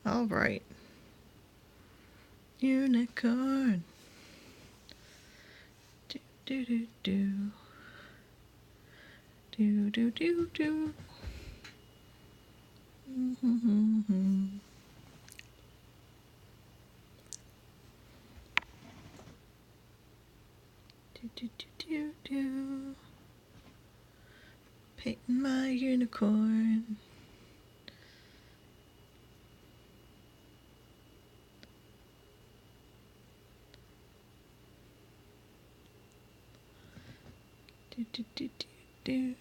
All right. Unicorn. Do do do do. Do do do do. Mm-hmm. Do do do do do. Painting my unicorn. Do do do do do.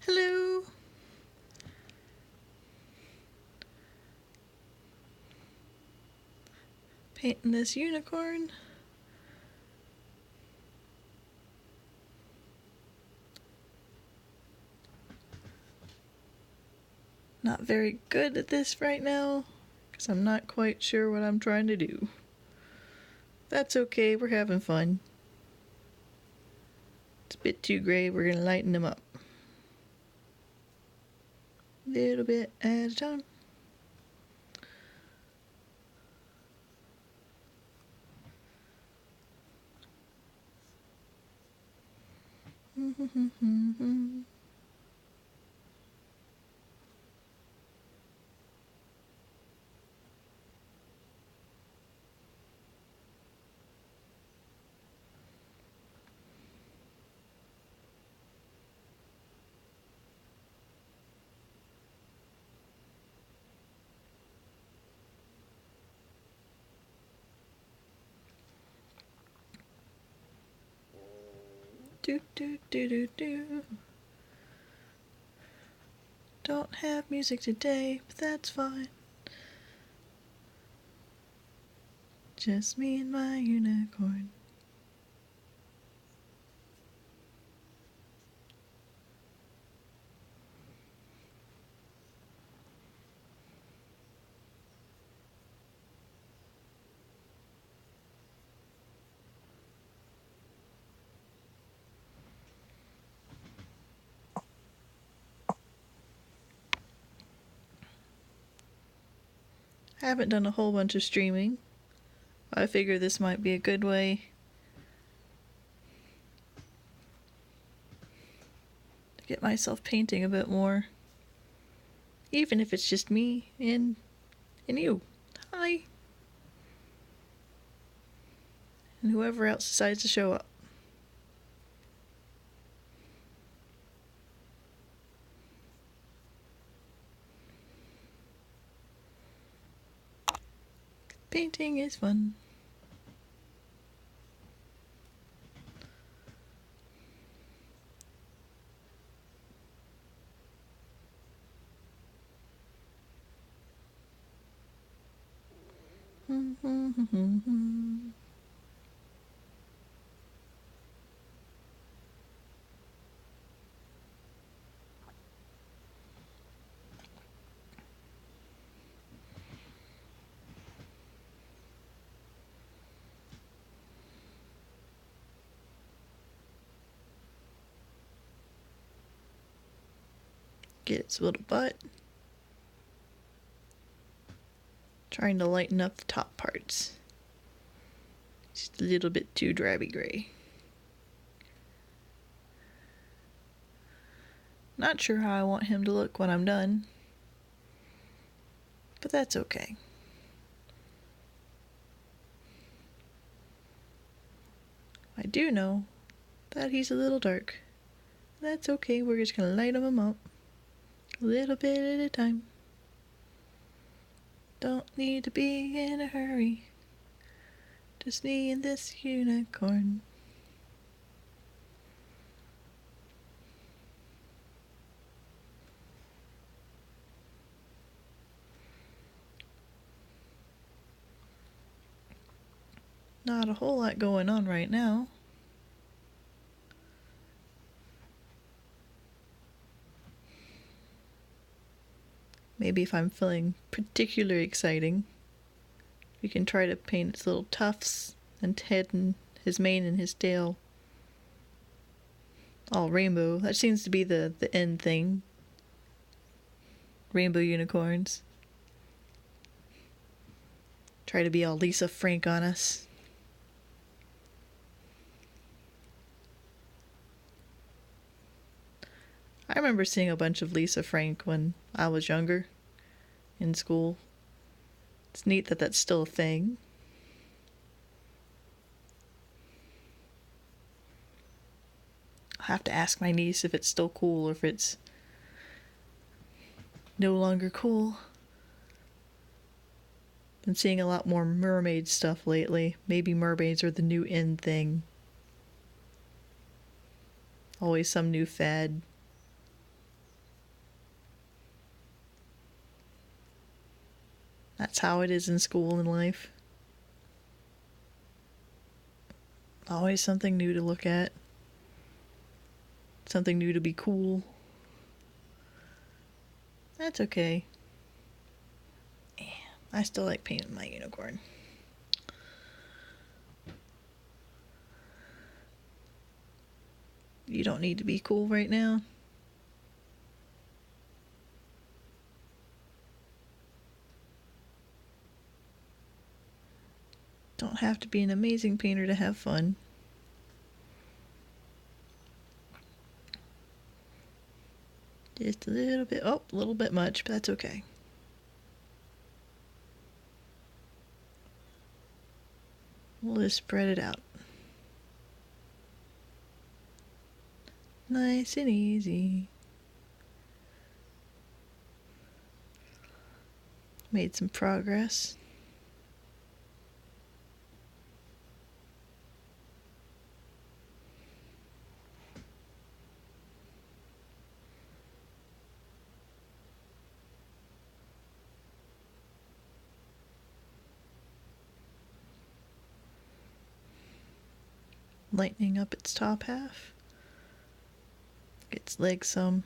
Hello. Painting this unicorn. Not very good at this right now, because I'm not quite sure what I'm trying to do. That's okay, we're having fun. It's a bit too gray, we're gonna lighten them up. Little bit at a time. Do do do do do. Don't have music today, but that's fine. Just me and my unicorn. I haven't done a whole bunch of streaming. I figure this might be a good way to get myself painting a bit more. Even if it's just me and you. Hi. And whoever else decides to show up. Painting is fun. Get its little butt. Trying to lighten up the top parts. Just a little bit too drabby gray. Not sure how I want him to look when I'm done. But that's okay. I do know that he's a little dark. That's okay, we're just gonna lighten him up. A little bit at a time. Don't need to be in a hurry. Just me and this unicorn. Not a whole lot going on right now. Maybe if I'm feeling particularly exciting, we can try to paint its little tufts and head and his mane and his tail all rainbow. That seems to be the end thing. Rainbow unicorns. Try to be all Lisa Frank on us. I remember seeing a bunch of Lisa Frank when I was younger in school. It's neat that that's still a thing. I'll have to ask my niece if it's still cool or if it's no longer cool. Been seeing a lot more mermaid stuff lately. Maybe mermaids are the new in thing. Always some new fad. That's how it is in school and life. Always something new to look at. Something new to be cool. That's okay. Yeah, I still like painting my unicorn. You don't need to be cool right now. Don't have to be an amazing painter to have fun. Just a little bit, a little bit much, but that's okay. We'll just spread it out. Nice and easy. Made some progress. Lightening up its top half. Its legs some.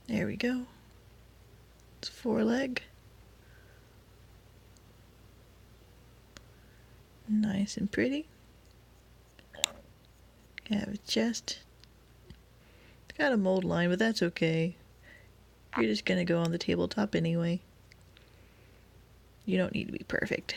There we go. It's foreleg. Nice and pretty. Have a chest. It's got a mold line, but that's okay. You're just gonna go on the tabletop anyway. You don't need to be perfect.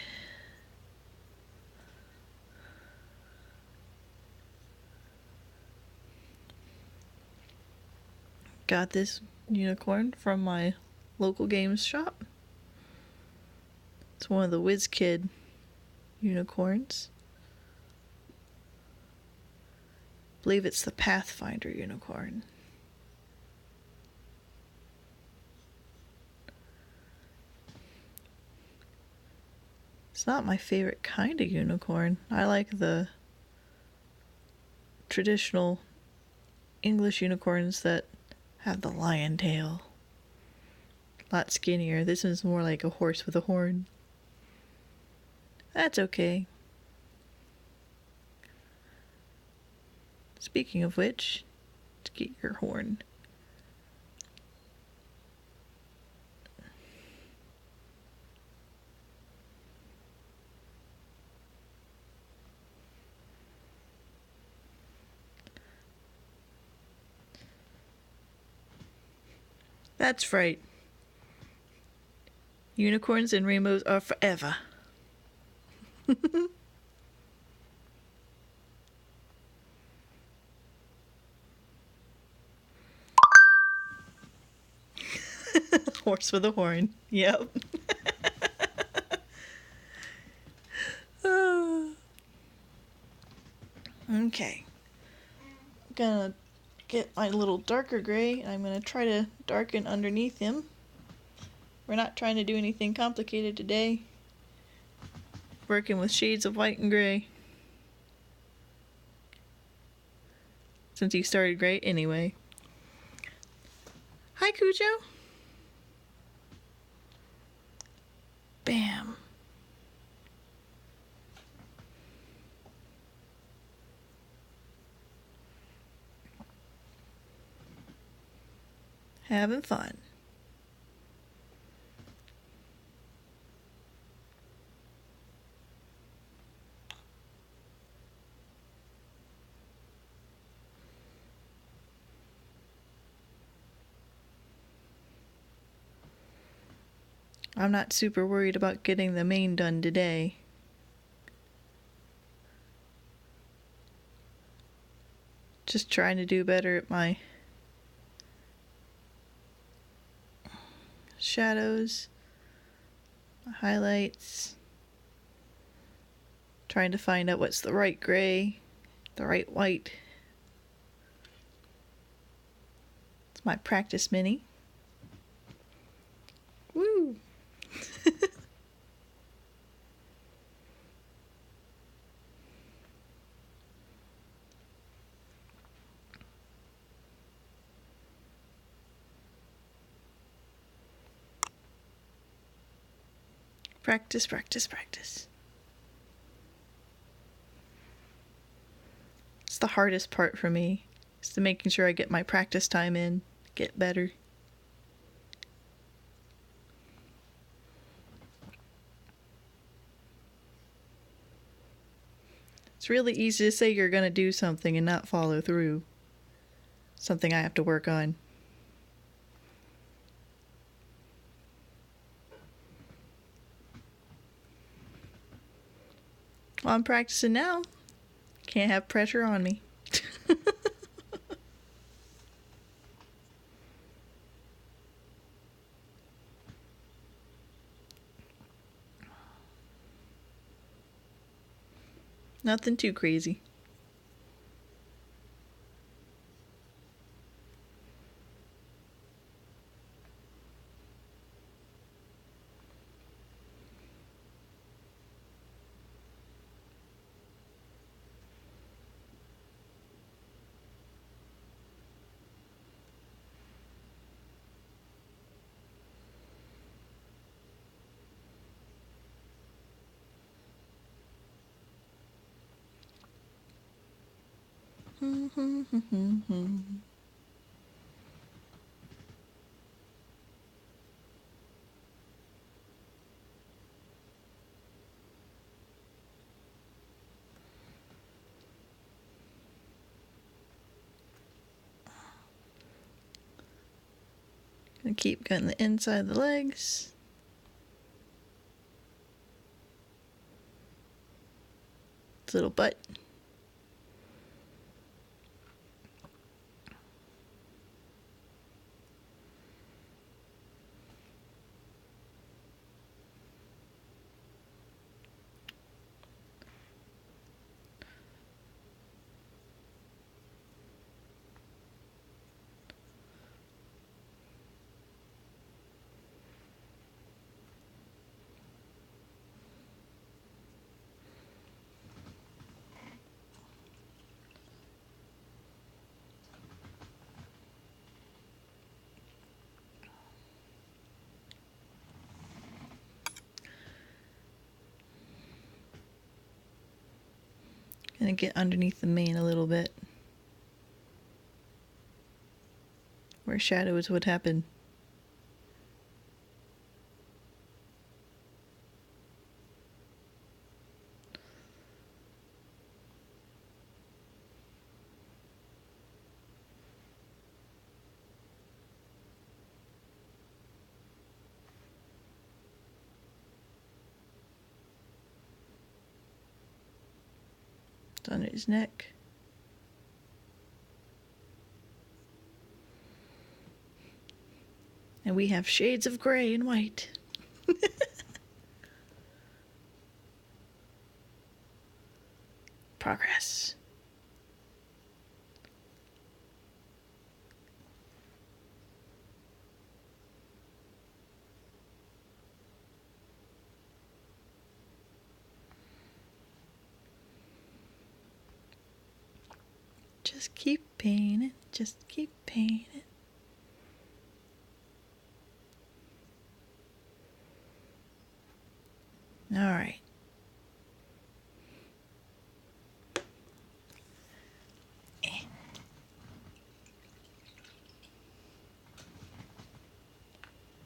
Got this unicorn from my local games shop. It's one of the WizKid unicorns. I believe it's the Pathfinder unicorn. It's not my favorite kind of unicorn. I like the traditional English unicorns that have the lion tail. A lot skinnier. This is more like a horse with a horn. That's okay. Speaking of which, let's get your horn. That's right. Unicorns and rainbows are forever. Horse with a horn. Yep. Okay. Gonna get my little darker gray, and I'm going to try to darken underneath him. We're not trying to do anything complicated today. Working with shades of white and gray. Since he started gray anyway. Hi, Cujo. Bam. Having fun. I'm not super worried about getting the mane done today. Just trying to do better at my shadows, my highlights. Trying to find out what's the right gray, the right white. It's my practice mini. Woo! Practice, practice, practice. It's the hardest part for me. Is to making sure I get my practice time in, get better. It's really easy to say you're going to do something and not follow through. Something I have to work on. Well, I'm practicing now. Can't have pressure on me. Nothing too crazy. Gonna keep cutting the inside of the legs. Its little butt. Gonna get underneath the mane a little bit. Where shadows would happen. It's under his neck. And we have shades of gray and white. Progress. Just keep painting, just keep painting. All right.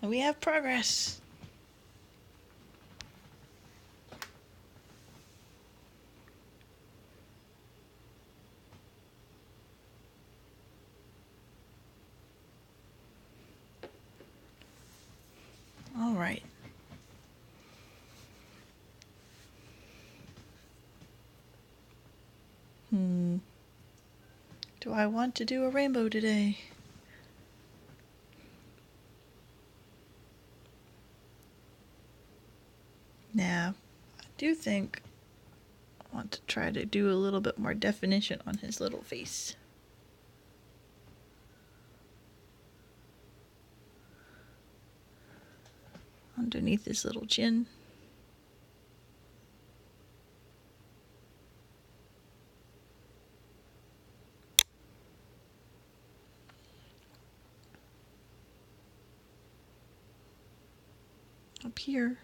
And we have progress. All right. Do I want to do a rainbow today? Nah, I do think I want to try to do a little bit more definition on his little face. Underneath his little chin. Up here.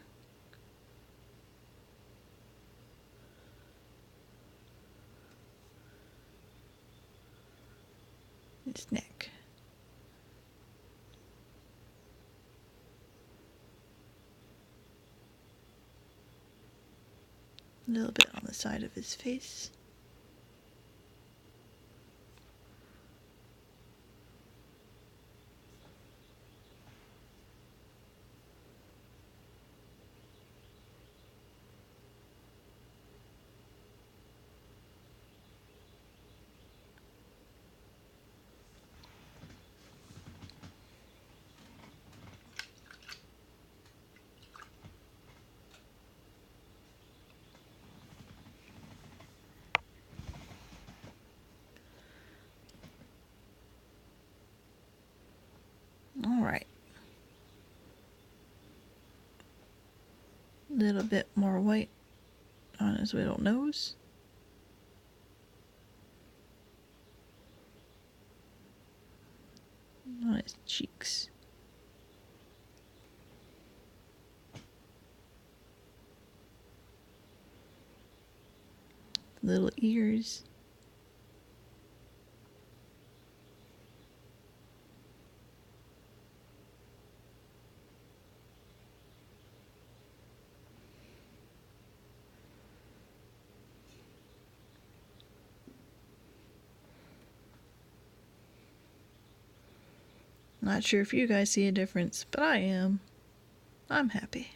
His neck. A little bit on the side of his face. All right. A little bit more white on his little nose. On his cheeks. Little ears. Not sure if you guys see a difference, but I am. I'm happy.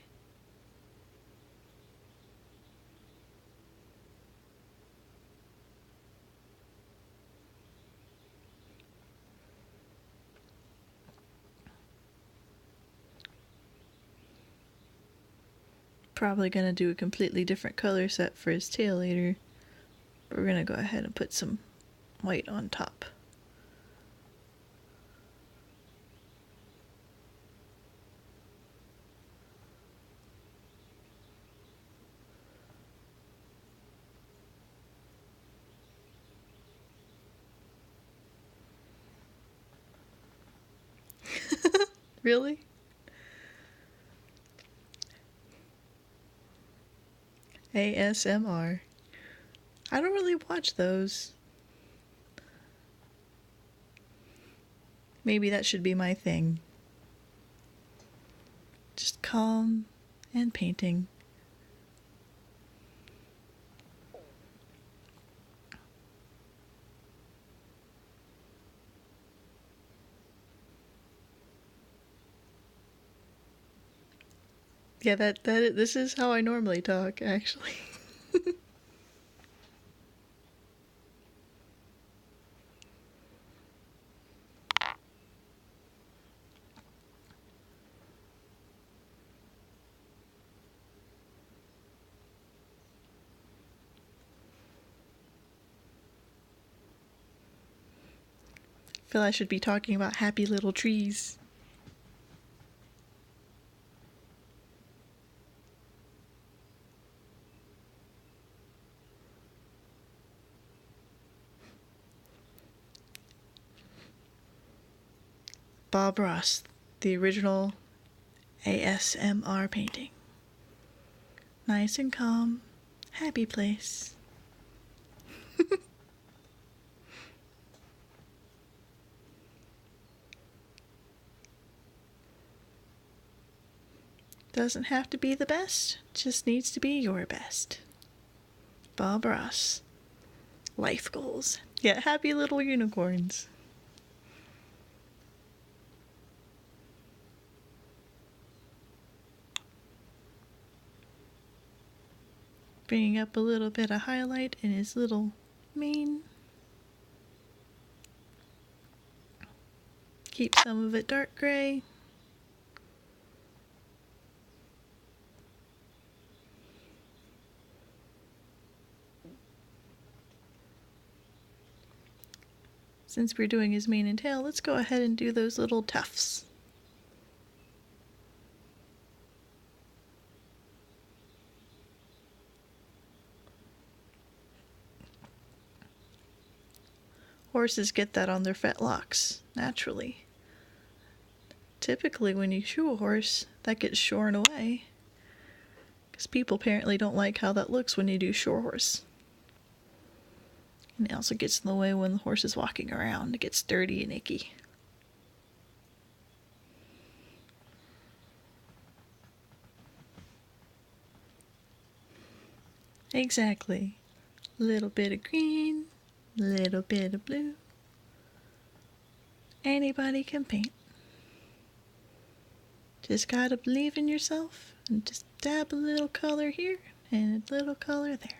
Probably gonna do a completely different color set for his tail later. But we're gonna go ahead and put some white on top. Really? ASMR. I don't really watch those. Maybe that should be my thing. Just calm and painting. Yeah, this is how I normally talk, actually. Feel I should be talking about happy little trees. Bob Ross, the original ASMR painting. Nice and calm, happy place. Doesn't have to be the best, just needs to be your best. Bob Ross. Life goals. Yeah, happy little unicorns. Bringing up a little bit of highlight in his little mane. Keep some of it dark gray. Since we're doing his mane and tail, let's go ahead and do those little tufts. Horses get that on their fetlocks, naturally. Typically when you shoe a horse, that gets shorn away. Because people apparently don't like how that looks when you do shore horse. And it also gets in the way when the horse is walking around. It gets dirty and icky. Exactly. Little bit of green, little bit of blue. Anybody can paint. Just gotta believe in yourself and just dab a little color here and a little color there.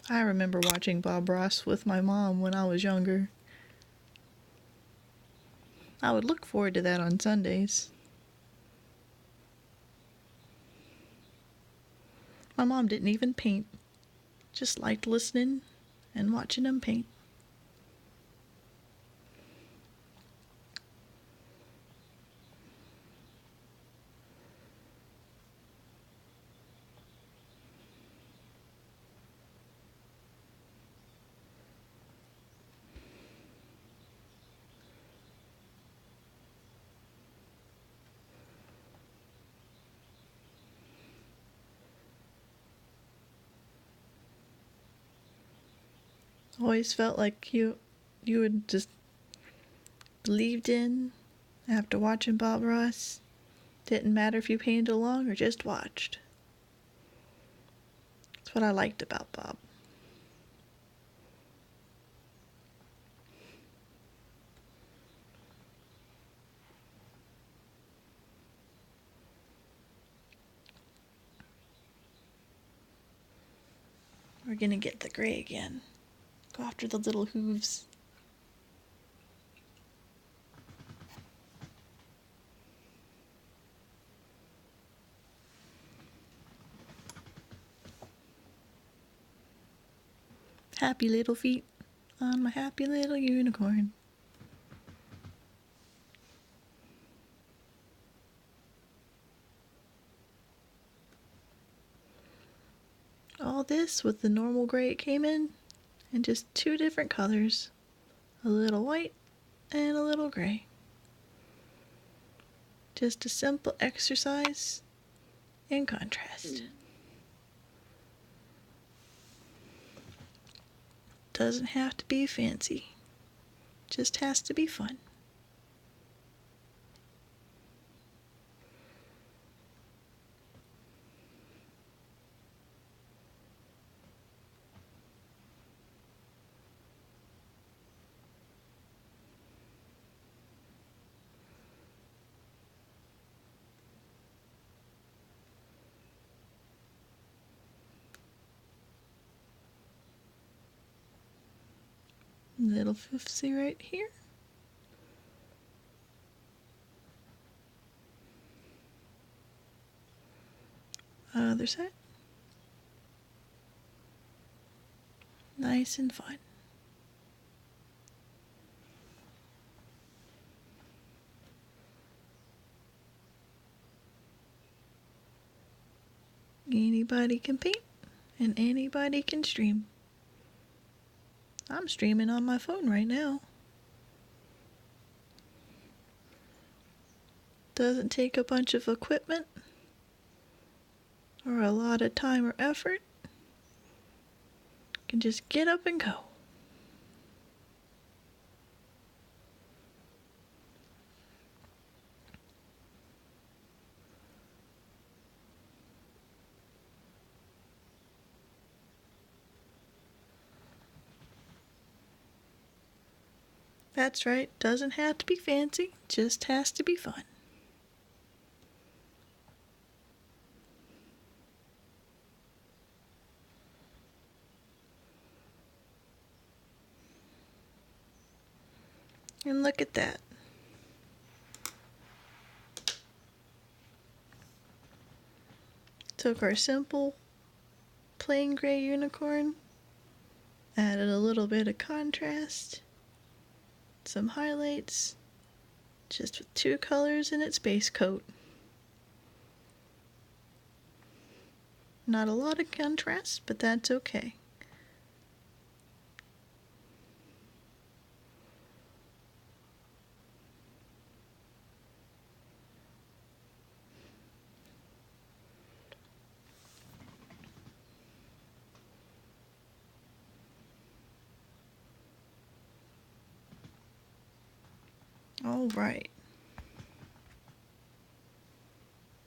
I remember watching Bob Ross with my mom when I was younger. I would look forward to that on Sundays. My mom didn't even paint, just liked listening and watching him paint. Always felt like you had just believed in after watching Bob Ross. Didn't matter if you painted along or just watched. That's what I liked about Bob. We're gonna get the gray again. Go after the little hooves. Happy little feet on my happy little unicorn. All this with the normal gray it came in, and just two different colors. A little white and a little gray. Just a simple exercise in contrast. Doesn't have to be fancy. Just has to be fun. Little foofsy right here. Other side. Nice and fun. Anybody can paint and anybody can stream. I'm streaming on my phone right now. Doesn't take a bunch of equipment or a lot of time or effort. You can just get up and go. That's right, doesn't have to be fancy, just has to be fun. And look at that. Took our simple, plain gray unicorn, added a little bit of contrast, some highlights, just with 2 colors in its base coat. Not a lot of contrast, but that's okay. All right.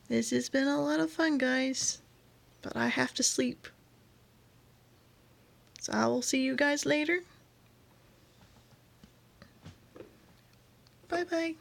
This has been a lot of fun, guys, but I have to sleep. So I will see you guys later. Bye-bye.